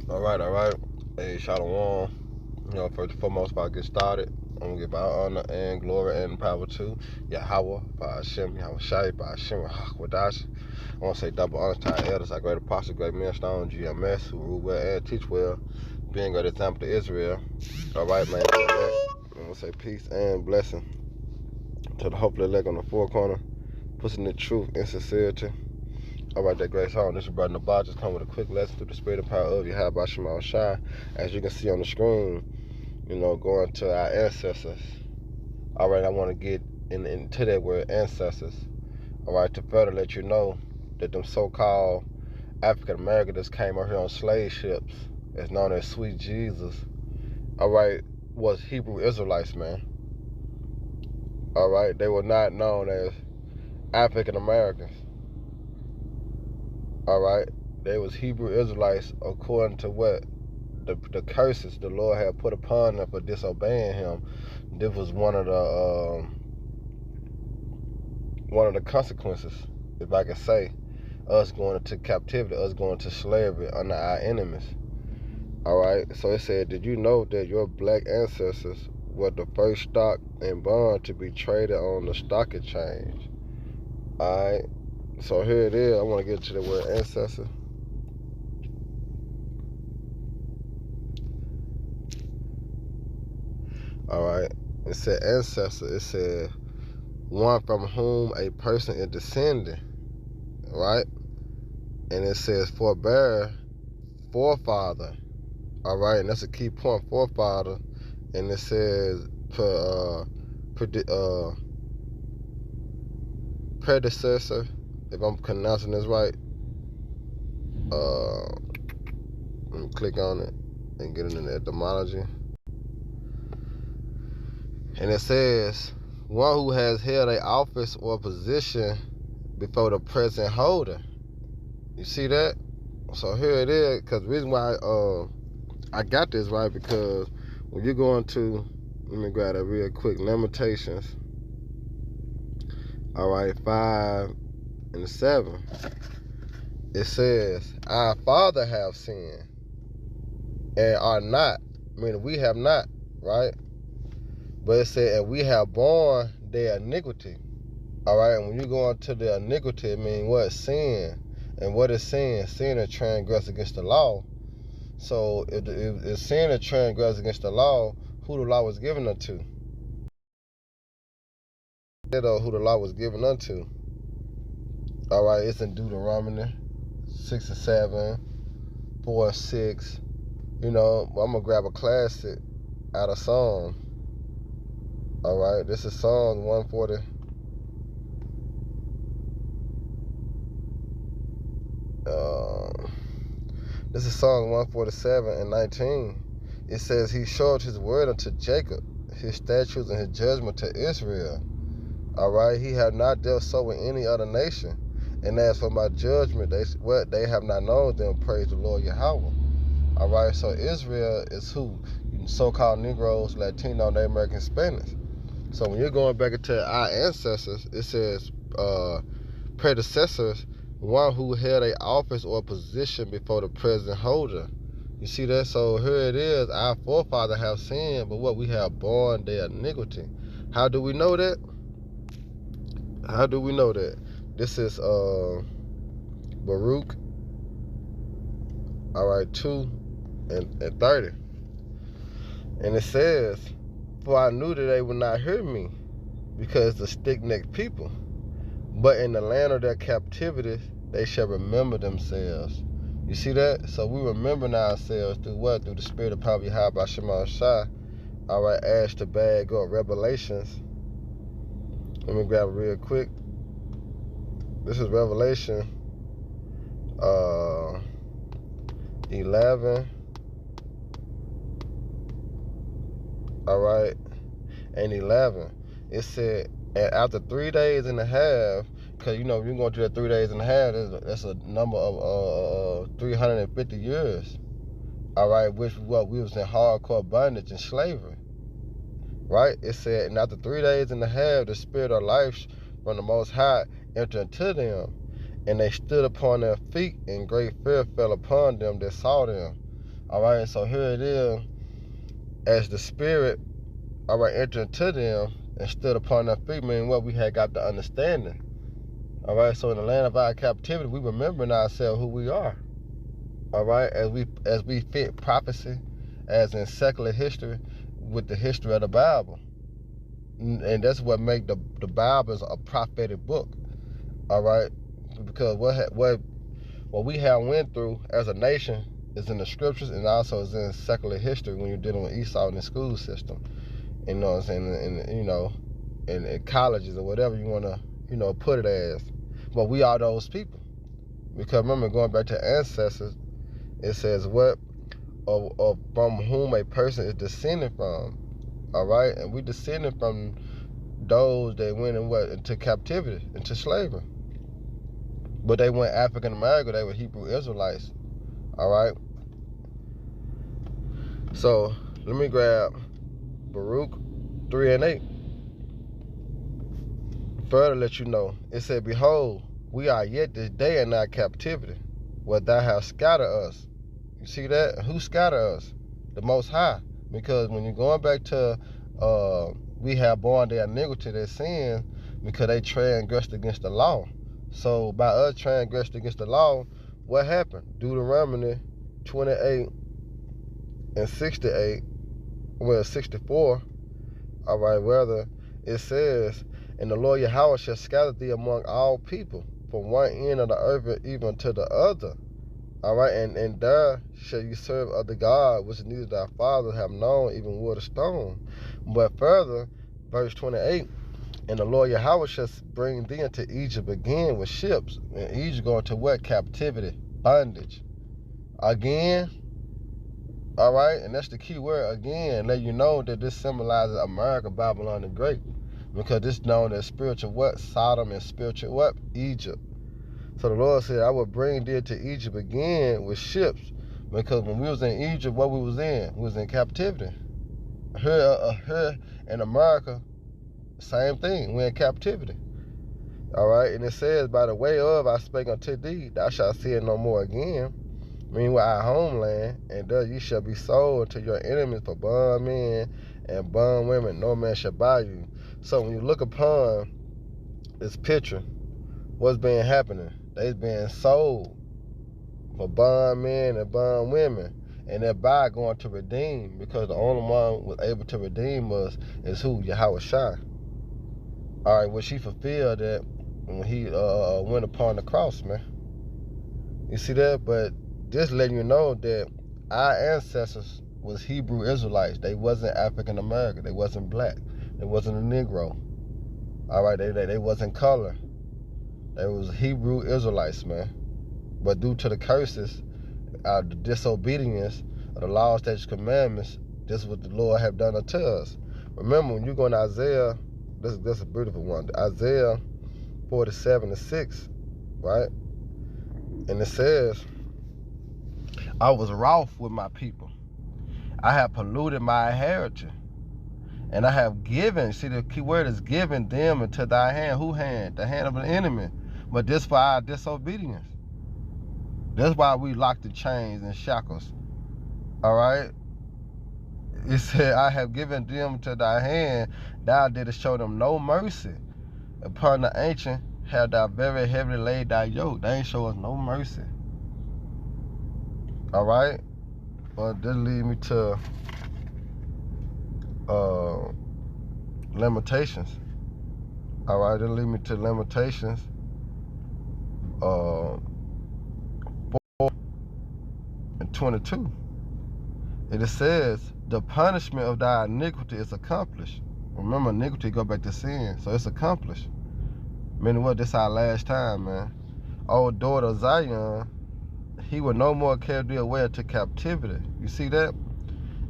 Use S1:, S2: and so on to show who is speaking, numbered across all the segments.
S1: All right. Hey, Shalom. First and foremost, before I get started, I'm gonna give our honor and glory and power to Yahweh, by Hashem, Yahweh Shai, by Hashem, Hakwadash. I want to say double honor to our elders, our great apostles, great millstone, GMS, who rule well and teach well, being a great example to Israel. All right, man. I'm gonna say peace and blessing to the hopefully leg on the four corner, pushing the truth and sincerity. All right, that grace home. This is Brother Nabal. Just come with a quick lesson through the spirit and power of Yahweh Shema Shai. As you can see on the screen, going to our ancestors. All right, I want to get into that word ancestors. All right, to further let you know that them so-called African Americans that came over here on slave ships, as known as Sweet Jesus, all right, was Hebrew Israelites, man. All right, they were not known as African Americans. All right, they was Hebrew Israelites according to what the curses the Lord had put upon them for disobeying Him. This was one of the consequences, if I can say, us going into captivity, us going into slavery under our enemies. All right, so it said, did you know that your black ancestors were the first stock and bond to be traded on the stock exchange? All right, so here it is. I want to get to the word ancestor. All right, it said ancestor. It said one from whom a person is descended, right? And it says forefather. All right, and that's a key point, forefather. And it says predecessor, if I'm pronouncing this right. Let me click on it and get into the etymology. And it says one who has held an office or position before the present holder. You see that? So here it is, because the reason why I got this right, because when you're going to, let me grab that real quick, Lamentations, all right, 5 and 7, it says, our father have sinned and are not, meaning we have not, right? But it said, and we have borne their iniquity. All right, and when you go into the iniquity, it means what? Sin. And what is sin? Sin is transgress against the law. So if sin is transgress against the law, who the law was given unto? Who the law was given unto. All right, it's in Deuteronomy 6 and 7, 4 and 6. I'm going to grab a classic out of Psalm. All right, this is Psalm 140. This is Psalm 147 and 19. It says, he showed his word unto Jacob, his statutes and his judgment to Israel. All right, he have not dealt so with any other nation. And as for my judgment, they have not known them, praise the Lord Yahweh. All right, so Israel is who? So-called Negroes, Latino, Native American, Spanish. So when you're going back into our ancestors, it says predecessors, one who held an office or position before the present holder. You see that? So here it is. Our forefather have sinned, but what? We have borne their iniquity. How do we know that? How do we know that? This is Baruch, all right, 2 and 30. And it says, for I knew that they would not hear me, because the stick-necked people. But in the land of their captivity, they shall remember themselves. You see that? So we remembering ourselves through what? Through the spirit of power Yahweh by Shema Shai. All right, as to bag up Revelations. Let me grab it real quick. This is Revelation 11. All right, and 11. It said, and after 3 days and a half, because you're going to that 3 days and a half, that's a number of 350 years. All right, which we was in hardcore bondage and slavery. Right? It said, and after 3 days and a half, the spirit of life from the Most High entered into them, and they stood upon their feet, and great fear fell upon them that saw them. All right, so here it is, as the spirit, all right, enter into them and stood upon their feet, meaning what we had got the understanding. All right, so in the land of our captivity, we remembering ourselves who we are. All right, as we fit prophecy, as in secular history, with the history of the Bible, and that's what make the Bible is a prophetic book. All right, because what we have went through as a nation is in the scriptures, and also is in secular history when you're dealing with Esau in the school system. You know what I'm saying? And you know, in colleges or whatever you want to, put it as. But we are those people. Because remember, going back to ancestors, it says what of from whom a person is descended from. All right, and we descended from those that went into captivity, into slavery. But they weren't African American; they were Hebrew Israelites. All right. So let me grab Baruch 3:8. Further let you know, it said, "Behold, we are yet this day in our captivity, where thou hast scattered us." You see that? Who scattered us? The Most High. Because when you're going back to, we have borne their iniquity, their sin, because they transgressed against the law. So by us transgressed against the law, what happened? Deuteronomy 28 and 68, 64. All right, whether it says, "And the Lord Yahweh shall scatter thee among all people, from one end of the earth even to the other. All right, and there shall you serve other God, which neither thy fathers have known, even wood or stone." But further, verse 28, "And the Lord Yahweh shall bring thee into Egypt again with ships." And Egypt going to what? Captivity, bondage. Again, all right, and that's the key word, again, let you know that this symbolizes America, Babylon the Great. Because this known as spiritual what? Sodom, and spiritual what? Egypt. So the Lord said, "I will bring thee to Egypt again with ships." Because when we was in Egypt, what we was in? We was in captivity. Here in America, same thing. We're in captivity. All right, and it says, "By the way of I spake unto thee, thou shalt see it no more again. Meanwhile, our homeland, and there you shall be sold to your enemies for bondmen and bondwomen. No man shall buy you." So when you look upon this picture, what's been happening? They've been sold for bondmen and bondwomen, and they're by going to redeem, because the only one was able to redeem us is who? Yahweh Shai. All right, which he fulfilled that when he went upon the cross, man. You see that? But just letting you know that our ancestors was Hebrew Israelites. They wasn't African American. They wasn't black. They wasn't a Negro. All right, they wasn't color. They was Hebrew Israelites, man. But due to the curses, the disobedience of the laws, statutes, commandments, this is what the Lord have done unto us. Remember, when you go in Isaiah, this is a beautiful one. Isaiah 47:6, right? And it says, "I was wroth with my people. I have polluted my heritage. And I have given," see the key word is given, "them into thy hand." Who hand? The hand of an enemy. But this for our disobedience. That's why we locked in chains and shackles. All right? It said, "I have given them to thy hand. Thou didst show them no mercy. Upon the ancient have thou very heavily laid thy yoke." They ain't show us no mercy. All right? Well, this lead me to Limitations. All right, this lead me to Limitations 4:22. It says, "The punishment of thy iniquity is accomplished." Remember, iniquity go back to sin, so it's accomplished. Meaning what? This our last time, man. "O daughter of Zion, he will no more carry thee away into captivity." You see that?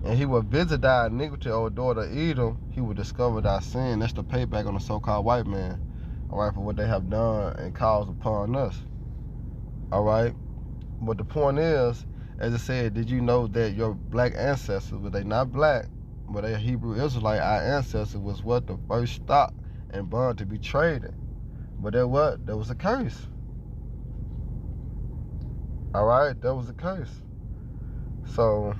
S1: "And he will visit thy iniquity, O daughter of Edom. He will discover thy sin." That's the payback on the so-called white man, all right, for what they have done and caused upon us. All right? But the point is, as I said, did you know that your black ancestors, were they not black, but they Hebrew Israelite, our ancestors was what? The first stock and bond to be traded. But that what? That was a curse. All right? That was a curse. So,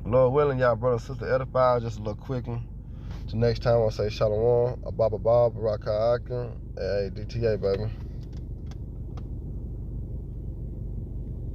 S1: Lord willing, y'all brother and sister edify, just a little quick one. Till next time, I'll say Shalom, Ababa Bob, Baraka Akim, hey, DTA, baby.